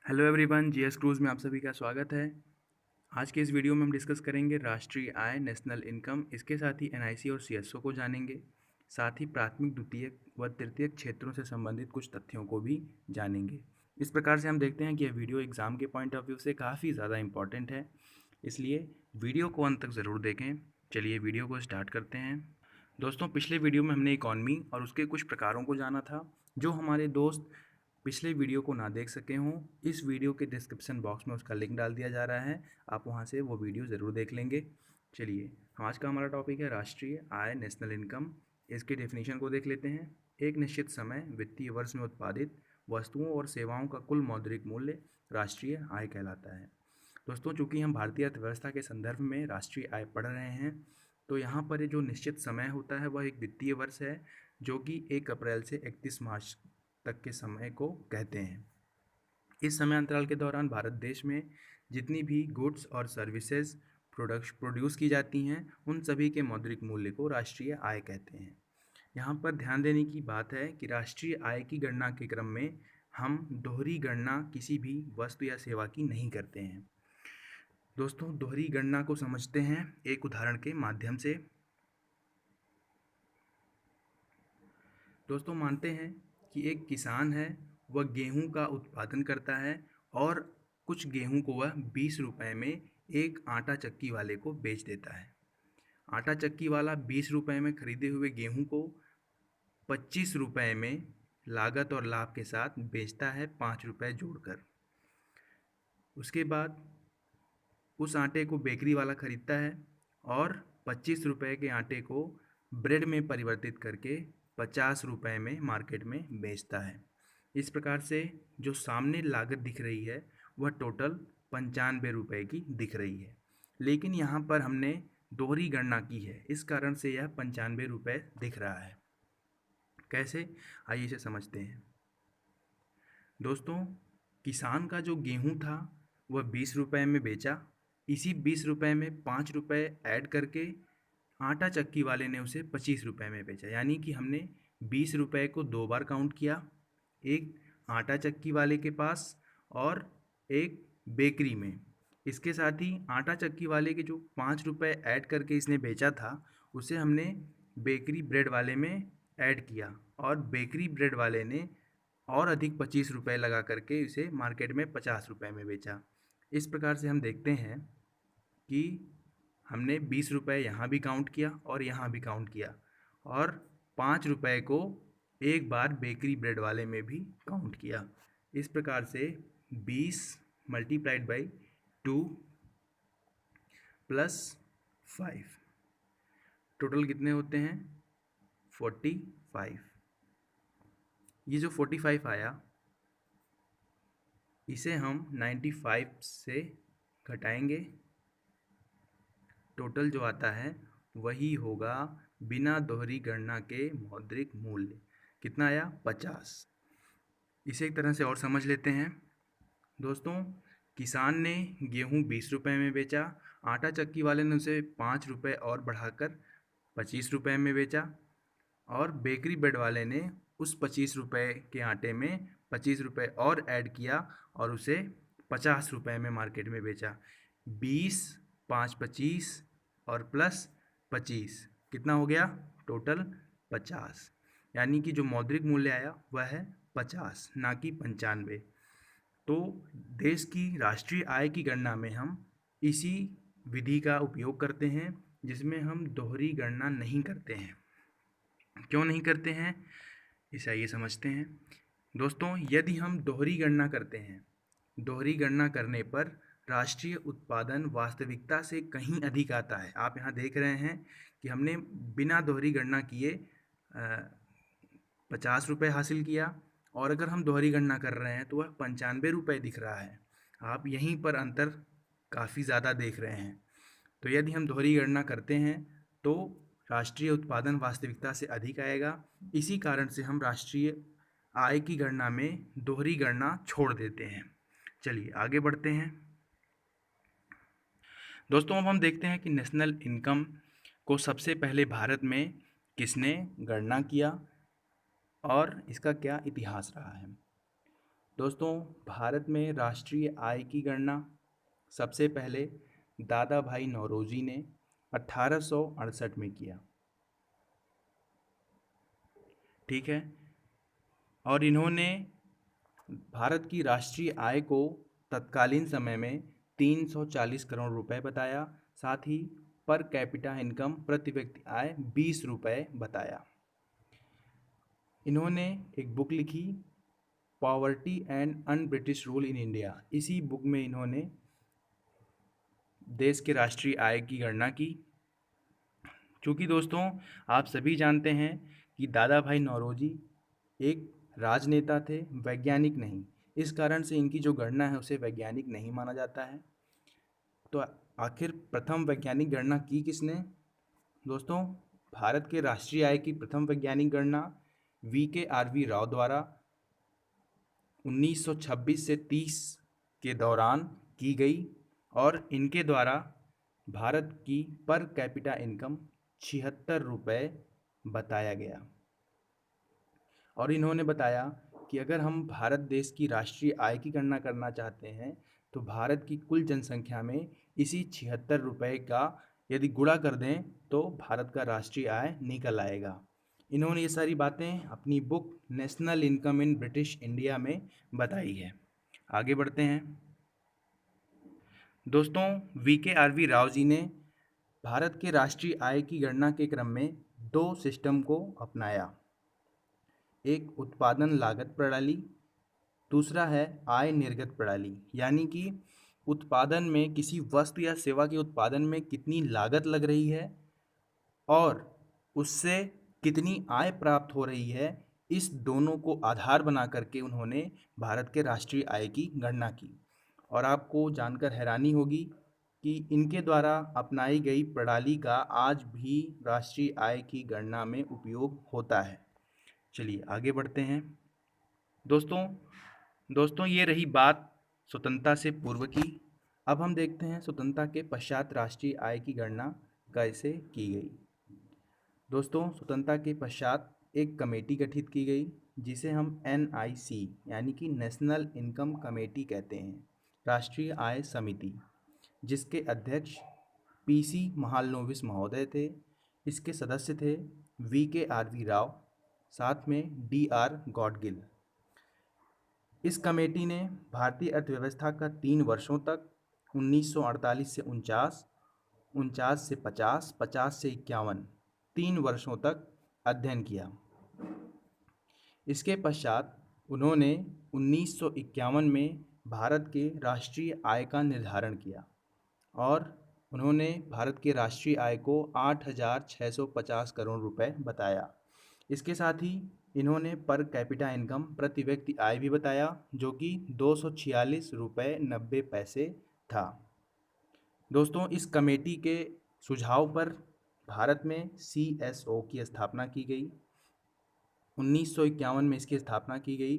Hello everyone, GS cruise में आप सभी का स्वागत है। आज के इस वीडियो में हम डिस्कस करेंगे राष्ट्रीय आय, नेशनल इनकम, इसके साथ ही एनआईसी और सीएसओ को जानेंगे। साथ ही प्राथमिक, द्वितीयक व तृतीयक क्षेत्रों से संबंधित कुछ तथ्यों को भी जानेंगे। इस प्रकार से हम देखते हैं कि यह वीडियो एग्ज़ाम के पॉइंट ऑफ व्यू से काफ़ी ज़्यादा इंपॉर्टेंट है, इसलिए वीडियो को अंत तक ज़रूर देखें। चलिए वीडियो को स्टार्ट करते हैं। दोस्तों, पिछले वीडियो में हमने इकॉनमी और उसके कुछ प्रकारों को जाना था। जो हमारे दोस्त पिछले वीडियो को ना देख सके हों, इस वीडियो के डिस्क्रिप्शन बॉक्स में उसका लिंक डाल दिया जा रहा है, आप वहां से वो वीडियो ज़रूर देख लेंगे। चलिए, आज का हमारा टॉपिक है राष्ट्रीय आय, नेशनल इनकम। इसके डेफिनेशन को देख लेते हैं। एक निश्चित समय वित्तीय वर्ष में उत्पादित वस्तुओं और सेवाओं का कुल मौद्रिक मूल्य राष्ट्रीय आय कहलाता है। दोस्तों, चूंकि हम भारतीय अर्थव्यवस्था के संदर्भ में राष्ट्रीय आय पढ़ रहे हैं, तो यहाँ पर ये जो निश्चित समय होता है वह एक वित्तीय वर्ष है, जो कि 1 अप्रैल से 31 मार्च तक के समय को कहते हैं। इस समय अंतराल के दौरान भारत देश में जितनी भी गुड्स और सर्विसेज प्रोड्यूस की जाती हैं, उन सभी के मौद्रिक मूल्य को राष्ट्रीय आय कहते हैं। यहाँ पर ध्यान देने की बात है कि राष्ट्रीय आय की गणना के क्रम में हम दोहरी गणना किसी भी वस्तु या सेवा की नहीं करते हैं। दोस्तों, दोहरी गणना को समझते हैं एक उदाहरण के माध्यम से। दोस्तों, मानते हैं कि एक किसान है, वह गेहूं का उत्पादन करता है और कुछ गेहूं को वह 20 रुपए में एक आटा चक्की वाले को बेच देता है। आटा चक्की वाला 20 रुपए में खरीदे हुए गेहूं को 25 रुपए में लागत और लाभ के साथ बेचता है, 5 रुपए जोड़कर। उसके बाद उस आटे को बेकरी वाला खरीदता है और 25 रुपए के आटे को ब्रेड में परिवर्तित करके 50 रुपए में मार्केट में बेचता है। इस प्रकार से जो सामने लागत दिख रही है वह टोटल 95 रुपए की दिख रही है, लेकिन यहाँ पर हमने दोहरी गणना की है, इस कारण से यह 95 रुपए दिख रहा है। कैसे, आइए इसे समझते हैं। दोस्तों, किसान का जो गेहूं था वह 20 रुपए में बेचा। इसी 20 रुपए में 5 रुपए ऐड करके आटा चक्की वाले ने उसे 25 रुपए में बेचा, यानी कि हमने 20 रुपए को 2 बार काउंट किया, एक आटा चक्की वाले के पास और एक बेकरी में। इसके साथ ही आटा चक्की वाले के जो 5 रुपए ऐड करके इसने बेचा था, उसे हमने बेकरी ब्रेड वाले में ऐड किया और बेकरी ब्रेड वाले ने और अधिक 25 रुपए लगा करके इसे मार्केट में 50 रुपए में बेचा। इस प्रकार से हम देखते हैं कि हमने 20 रुपए यहाँ भी काउंट किया और यहाँ भी काउंट किया, और 5 रुपए को एक बार बेकरी ब्रेड वाले में भी काउंट किया। इस प्रकार से 20 मल्टीप्लाइड बाई 2 प्लस 5, टोटल कितने होते हैं? 45। ये जो 45 आया, इसे हम 95 से घटाएंगे, टोटल जो आता है वही होगा बिना दोहरी गणना के मौद्रिक मूल्य। कितना आया? 50। इसे एक तरह से और समझ लेते हैं। दोस्तों, किसान ने गेहूं 20 रुपए में बेचा, आटा चक्की वाले ने उसे 5 रुपए और बढ़ाकर 25 रुपए में बेचा, और बेकरी ब्रेड वाले ने उस 25 रुपए के आटे में 25 रुपए और ऐड किया और उसे 50 रुपए में मार्केट में बेचा। 20, 5, 25 और प्लस 25 कितना हो गया? टोटल 50। यानी कि जो मौद्रिक मूल्य आया वह है 50, ना कि 95। तो देश की राष्ट्रीय आय की गणना में हम इसी विधि का उपयोग करते हैं, जिसमें हम दोहरी गणना नहीं करते हैं। क्यों नहीं करते हैं, इसे आइए समझते हैं। दोस्तों, यदि हम दोहरी गणना करते हैं, दोहरी गणना करने पर राष्ट्रीय उत्पादन वास्तविकता से कहीं अधिक आता है। आप यहाँ देख रहे हैं कि हमने बिना दोहरी गणना किए 50 रुपये हासिल किया, और अगर हम दोहरी गणना कर रहे हैं तो वह 95 रुपये दिख रहा है। आप यहीं पर अंतर काफ़ी ज़्यादा देख रहे हैं। तो यदि हम दोहरी गणना करते हैं तो राष्ट्रीय उत्पादन वास्तविकता से अधिक आएगा। इसी कारण से हम राष्ट्रीय आय की गणना में दोहरी गणना छोड़ देते हैं। चलिए आगे बढ़ते हैं। दोस्तों, अब हम देखते हैं कि नेशनल इनकम को सबसे पहले भारत में किसने गणना किया और इसका क्या इतिहास रहा है। दोस्तों, भारत में राष्ट्रीय आय की गणना सबसे पहले दादा भाई नौरोजी ने 1868 में किया। ठीक है। और इन्होंने भारत की राष्ट्रीय आय को तत्कालीन समय में 340 करोड़ रुपए बताया। साथ ही पर कैपिटा इनकम प्रति व्यक्ति आय 20 रुपए बताया। इन्होंने एक बुक लिखी, poverty and un British rule in India. इसी बुक में इन्होंने देश के राष्ट्रीय आय की गणना की। क्योंकि दोस्तों, आप सभी जानते हैं कि दादा भाई नौरोजी एक राजनेता थे, वैज्ञानिक नहीं। इस कारण से इनकी जो गणना है उसे वैज्ञानिक नहीं माना जाता है। तो आखिर प्रथम वैज्ञानिक गणना की किसने? दोस्तों, भारत के राष्ट्रीय आय की प्रथम वैज्ञानिक गणना VKRV राव द्वारा 1926 से 30 के दौरान की गई और इनके द्वारा भारत की पर कैपिटा इनकम 76 रुपये बताया गया। और इन्होंने बताया कि अगर हम भारत देश की राष्ट्रीय आय की गणना करना चाहते हैं तो भारत की कुल जनसंख्या में इसी 76 रुपये का यदि गुणा कर दें तो भारत का राष्ट्रीय आय निकल आएगा। इन्होंने ये सारी बातें अपनी book national income in British India में बताई है। आगे बढ़ते हैं। दोस्तों, VKRV राव जी ने भारत के राष्ट्रीय आय की गणना के क्रम में 2 सिस्टम को अपनाया। एक उत्पादन लागत प्रणाली, दूसरा है आय निर्गत प्रणाली। यानी कि उत्पादन में किसी वस्तु या सेवा के उत्पादन में कितनी लागत लग रही है और उससे कितनी आय प्राप्त हो रही है, इस दोनों को आधार बना करके उन्होंने भारत के राष्ट्रीय आय की गणना की। और आपको जानकर हैरानी होगी कि इनके द्वारा अपनाई गई प्रणाली का आज भी राष्ट्रीय आय की गणना में उपयोग होता है। चलिए आगे बढ़ते हैं। दोस्तों ये रही बात स्वतंत्रता से पूर्व की। अब हम देखते हैं स्वतंत्रता के पश्चात राष्ट्रीय आय की गणना कैसे की गई। दोस्तों, स्वतंत्रता के पश्चात एक कमेटी गठित की गई जिसे हम NIC यानी कि नेशनल इनकम कमेटी कहते हैं, राष्ट्रीय आय समिति, जिसके अध्यक्ष PC महालनोबिस महोदय थे। इसके सदस्य थे VKRV राव, साथ में DR गॉडगिल। इस कमेटी ने भारतीय अर्थव्यवस्था का 3 वर्षों तक 1948 से 49, 49 से 50, 50 से 51 3 वर्षों तक अध्ययन किया। इसके पश्चात उन्होंने 1951 में भारत के राष्ट्रीय आय का निर्धारण किया और उन्होंने भारत के राष्ट्रीय आय को 8,650 करोड़ रुपए बताया। इसके साथ ही इन्होंने पर कैपिटा इनकम प्रति व्यक्ति आय भी बताया, जो कि 246 रुपये 90 पैसे था। दोस्तों, इस कमेटी के सुझाव पर भारत में CSO की स्थापना की गई। 1951 में इसकी स्थापना की गई।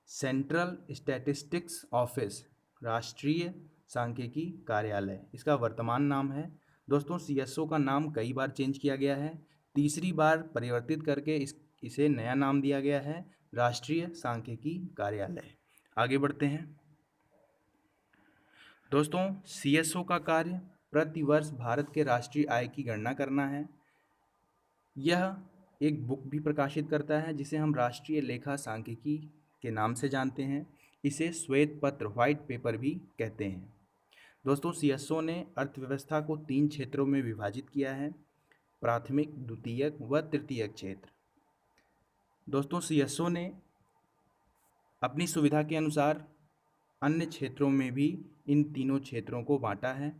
सेंट्रल स्टैटिस्टिक्स ऑफिस, राष्ट्रीय सांख्यिकी कार्यालय, इसका वर्तमान नाम है। दोस्तों, CSO का नाम कई बार चेंज किया गया है। तीसरी बार परिवर्तित करके इसे नया नाम दिया गया है, राष्ट्रीय सांख्यिकी कार्यालय। आगे बढ़ते हैं। दोस्तों, CSO का कार्य प्रतिवर्ष भारत के राष्ट्रीय आय की गणना करना है। यह एक बुक भी प्रकाशित करता है जिसे हम राष्ट्रीय लेखा सांख्यिकी के नाम से जानते हैं। इसे श्वेत पत्र, व्हाइट पेपर भी कहते हैं। दोस्तों, CSO ने अर्थव्यवस्था को 3 क्षेत्रों में विभाजित किया है, प्राथमिक, द्वितीयक व तृतीयक क्षेत्र। दोस्तों, CSO ने अपनी सुविधा के अनुसार अन्य क्षेत्रों में भी इन तीनों क्षेत्रों को बांटा है।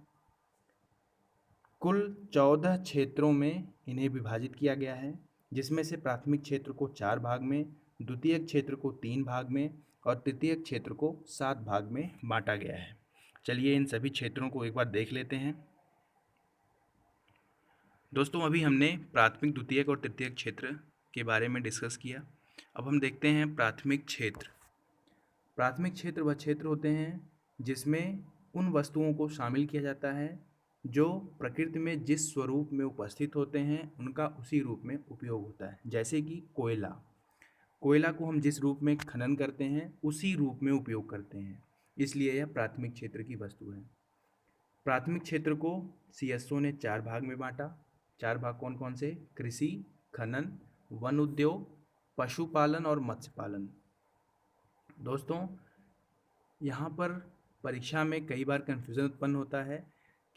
कुल 14 क्षेत्रों में इन्हें विभाजित किया गया है, जिसमें से प्राथमिक क्षेत्र को 4 भाग में, द्वितीयक क्षेत्र को 3 भाग में और तृतीयक क्षेत्र को 7 भाग में बांटा गया है। चलिए इन सभी क्षेत्रों को एक बार देख लेते हैं। दोस्तों, अभी हमने प्राथमिक, द्वितीयक और तृतीयक क्षेत्र के बारे में डिस्कस किया। अब हम देखते हैं प्राथमिक क्षेत्र। प्राथमिक क्षेत्र वह क्षेत्र होते हैं जिसमें उन वस्तुओं को शामिल किया जाता है जो प्रकृति में जिस स्वरूप में उपस्थित होते हैं उनका उसी रूप में उपयोग होता है। जैसे कि कोयला, कोयला को हम जिस रूप में खनन करते हैं उसी रूप में उपयोग करते हैं, इसलिए यह प्राथमिक क्षेत्र की वस्तु है। प्राथमिक क्षेत्र को सीएसओ ने 4 भाग में बांटा। 4 भाग कौन कौन से? कृषि, खनन, वन उद्योग, पशुपालन और मत्स्य पालन। दोस्तों, यहाँ पर परीक्षा में कई बार कन्फ्यूज़न उत्पन्न होता है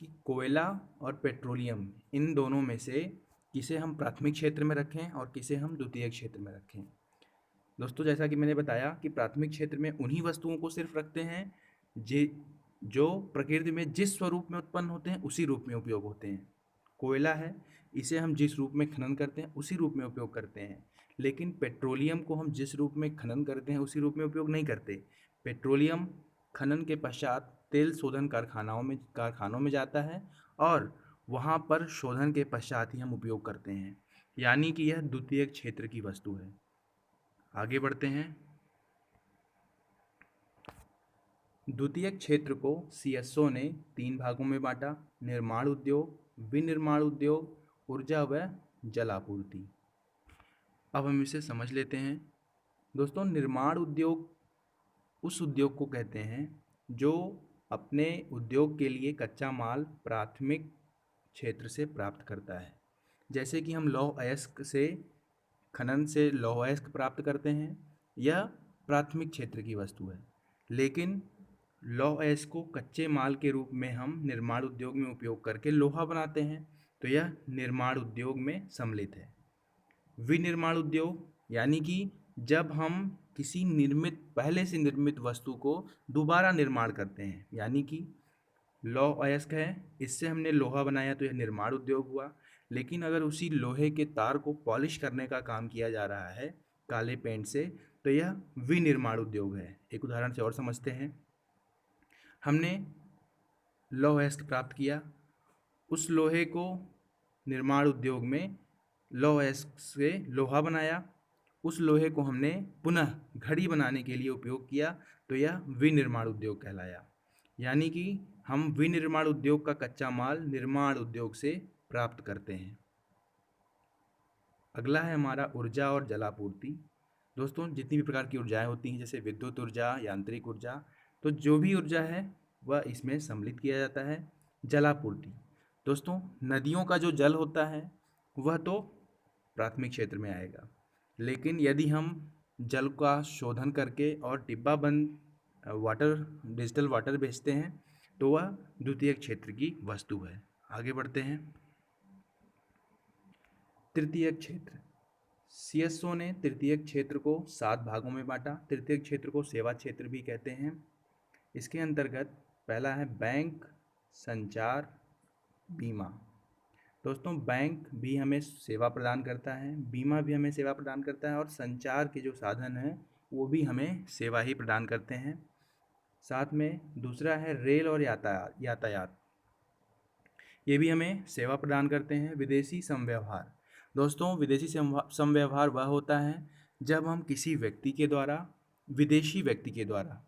कि कोयला और पेट्रोलियम, इन दोनों में से किसे हम प्राथमिक क्षेत्र में रखें और किसे हम द्वितीयक क्षेत्र में रखें। दोस्तों, जैसा कि मैंने बताया कि प्राथमिक क्षेत्र में उन्हीं वस्तुओं को सिर्फ रखते हैं जो प्रकृति में जिस स्वरूप में उत्पन्न होते हैं उसी रूप में उपयोग होते हैं। कोयला है, इसे हम जिस रूप में खनन करते हैं उसी रूप में उपयोग करते हैं, लेकिन पेट्रोलियम को हम जिस रूप में खनन करते हैं उसी रूप में उपयोग नहीं करते। पेट्रोलियम खनन के पश्चात तेल शोधन कारखानों में जाता है और वहाँ पर शोधन के पश्चात ही हम उपयोग करते हैं, यानी कि यह द्वितीयक क्षेत्र की वस्तु है। आगे बढ़ते हैं। द्वितीयक क्षेत्र को सीएसओ ने 3 भागों में बांटा: निर्माण उद्योग, विनिर्माण उद्योग, ऊर्जा व जलापूर्ति। अब हम इसे समझ लेते हैं। दोस्तों, निर्माण उद्योग उस उद्योग को कहते हैं जो अपने उद्योग के लिए कच्चा माल प्राथमिक क्षेत्र से प्राप्त करता है। जैसे कि हम लौह अयस्क से, खनन से लौह अयस्क प्राप्त करते हैं, यह प्राथमिक क्षेत्र की वस्तु है। लेकिन लौह अयस्क को कच्चे माल के रूप में हम निर्माण उद्योग में उपयोग करके लोहा बनाते हैं, तो यह निर्माण उद्योग में सम्मिलित है। विनिर्माण उद्योग यानी कि जब हम किसी पहले से निर्मित वस्तु को दोबारा निर्माण करते हैं, यानी कि लौह अयस्क है, इससे हमने लोहा बनाया तो यह निर्माण उद्योग हुआ। लेकिन अगर उसी लोहे के तार को पॉलिश करने का काम किया जा रहा है काले पेंट से, तो यह विनिर्माण उद्योग है। एक उदाहरण से और समझते हैं। हमने लौह अयस्क प्राप्त किया, उस लोहे को निर्माण उद्योग में लौह अयस्क से लोहा बनाया, उस लोहे को हमने पुनः घड़ी बनाने के लिए उपयोग किया, तो यह विनिर्माण उद्योग कहलाया। यानी कि हम विनिर्माण उद्योग का कच्चा माल निर्माण उद्योग से प्राप्त करते हैं। अगला है हमारा ऊर्जा और जलापूर्ति। दोस्तों, जितनी भी प्रकार की ऊर्जाएं होती हैं, जैसे विद्युत ऊर्जा, यांत्रिक ऊर्जा, तो जो भी ऊर्जा है वह इसमें सम्मिलित किया जाता है। जलापूर्ति, दोस्तों, नदियों का जो जल होता है वह तो प्राथमिक क्षेत्र में आएगा, लेकिन यदि हम जल का शोधन करके और डिब्बा बंद डिजिटल वाटर बेचते हैं तो वह द्वितीयक क्षेत्र की वस्तु है। आगे बढ़ते हैं। तृतीयक क्षेत्र, सीएसओ ने तृतीयक क्षेत्र को 7 भागों में बांटा। तृतीयक क्षेत्र को सेवा क्षेत्र भी कहते हैं। इसके अंतर्गत पहला है बैंक, संचार, बीमा। दोस्तों, बैंक भी हमें सेवा प्रदान करता है, बीमा भी हमें सेवा प्रदान करता है, और संचार के जो साधन हैं वो भी हमें सेवा ही प्रदान करते हैं। साथ में दूसरा है रेल और यातायात, ये भी हमें सेवा प्रदान करते हैं। विदेशी समव्यवहार, दोस्तों, विदेशी समव्यवहार वह होता है जब हम किसी व्यक्ति के द्वारा, विदेशी व्यक्ति के द्वारा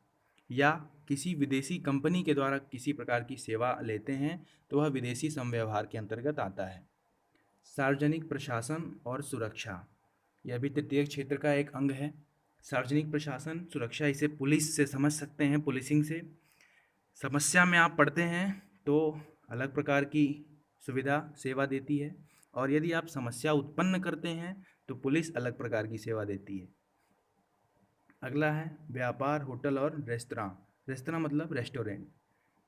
या किसी विदेशी कंपनी के द्वारा किसी प्रकार की सेवा लेते हैं तो वह विदेशी समव्यवहार के अंतर्गत आता है। सार्वजनिक प्रशासन और सुरक्षा, यह भी तृतीयक क्षेत्र का एक अंग है। सार्वजनिक प्रशासन सुरक्षा, इसे पुलिस से समझ सकते हैं, पुलिसिंग से। समस्या में आप पढ़ते हैं तो अलग प्रकार की सुविधा सेवा देती है, और यदि आप समस्या उत्पन्न करते हैं तो पुलिस अलग प्रकार की सेवा देती है। अगला है व्यापार, होटल और रेस्तरां। रेस्तरां मतलब रेस्टोरेंट।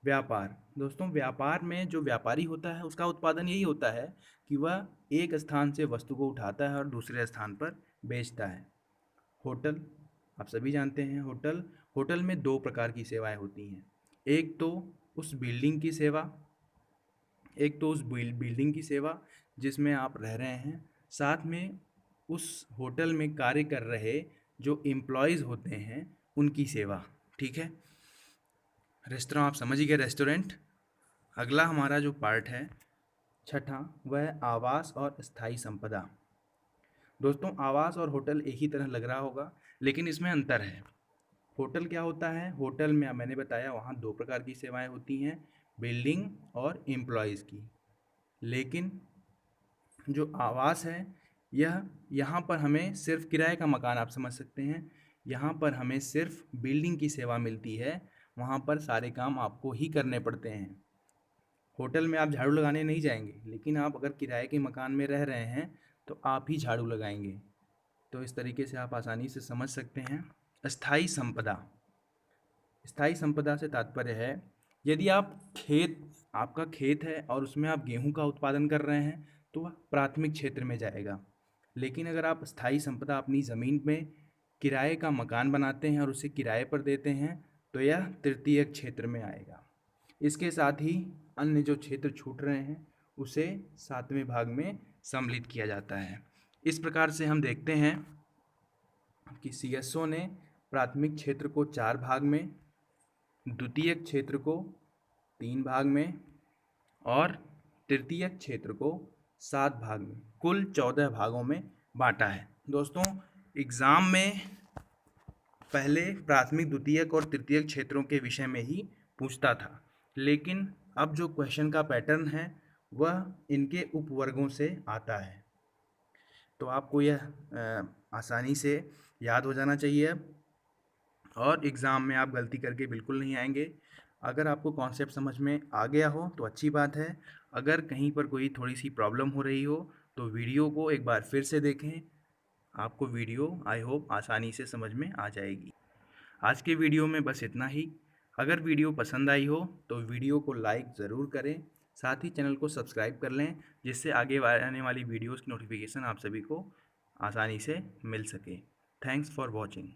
व्यापार, दोस्तों, व्यापार में जो व्यापारी होता है उसका उत्पादन यही होता है कि वह एक स्थान से वस्तु को उठाता है और दूसरे स्थान पर बेचता है। होटल, आप सभी जानते हैं, होटल में 2 प्रकार की सेवाएं होती हैं। एक तो उस बिल्डिंग की सेवा जिसमें आप रह रहे हैं, साथ में उस होटल में कार्य कर रहे जो एम्प्लॉयज़ होते हैं उनकी सेवा। ठीक है, रेस्तरां आप समझ ही गए, रेस्टोरेंट। अगला हमारा जो पार्ट है छठा, वह आवास और स्थायी संपदा। दोस्तों, आवास और होटल एक ही तरह लग रहा होगा, लेकिन इसमें अंतर है। होटल क्या होता है? होटल में मैंने बताया वहाँ 2 प्रकार की सेवाएं होती हैं, बिल्डिंग और एम्प्लॉयज़ की। लेकिन जो आवास है, यहाँ पर हमें सिर्फ किराए का मकान, आप समझ सकते हैं, यहाँ पर हमें सिर्फ बिल्डिंग की सेवा मिलती है, वहाँ पर सारे काम आपको ही करने पड़ते हैं। होटल में आप झाड़ू लगाने नहीं जाएंगे, लेकिन आप अगर किराए के मकान में रह रहे हैं तो आप ही झाड़ू लगाएंगे। तो इस तरीके से आप आसानी से समझ सकते हैं। स्थायी संपदा, स्थायी संपदा से तात्पर्य है, यदि आपका खेत है और उसमें आप गेहूं का उत्पादन कर रहे हैं तो वह प्राथमिक क्षेत्र में जाएगा। लेकिन अगर आप स्थायी संपदा अपनी ज़मीन में किराए का मकान बनाते हैं और उसे किराए पर देते हैं तो यह तृतीयक क्षेत्र में आएगा। इसके साथ ही अन्य जो क्षेत्र छूट रहे हैं उसे 7वें भाग में सम्मिलित किया जाता है। इस प्रकार से हम देखते हैं कि CSO ने प्राथमिक क्षेत्र को 4 भाग में, द्वितीयक क्षेत्र को 3 भाग में और तृतीयक क्षेत्र को 7 भाग में, कुल 14 भागों में बांटा है। दोस्तों, एग्ज़ाम में पहले प्राथमिक, द्वितीयक और तृतीयक क्षेत्रों के विषय में ही पूछता था, लेकिन अब जो क्वेश्चन का पैटर्न है वह इनके उपवर्गों से आता है। तो आपको यह आसानी से याद हो जाना चाहिए और एग्ज़ाम में आप गलती करके बिल्कुल नहीं आएंगे। अगर आपको कॉन्सेप्ट समझ में आ गया हो तो अच्छी बात है। अगर कहीं पर कोई थोड़ी सी प्रॉब्लम हो रही हो तो वीडियो को एक बार फिर से देखें, आपको वीडियो आई होप आसानी से समझ में आ जाएगी। आज के वीडियो में बस इतना ही। अगर वीडियो पसंद आई हो तो वीडियो को लाइक ज़रूर करें, साथ ही चैनल को सब्सक्राइब कर लें, जिससे आगे आने वाली वीडियोज़ की नोटिफिकेशन आप सभी को आसानी से मिल सके। Thanks for watching.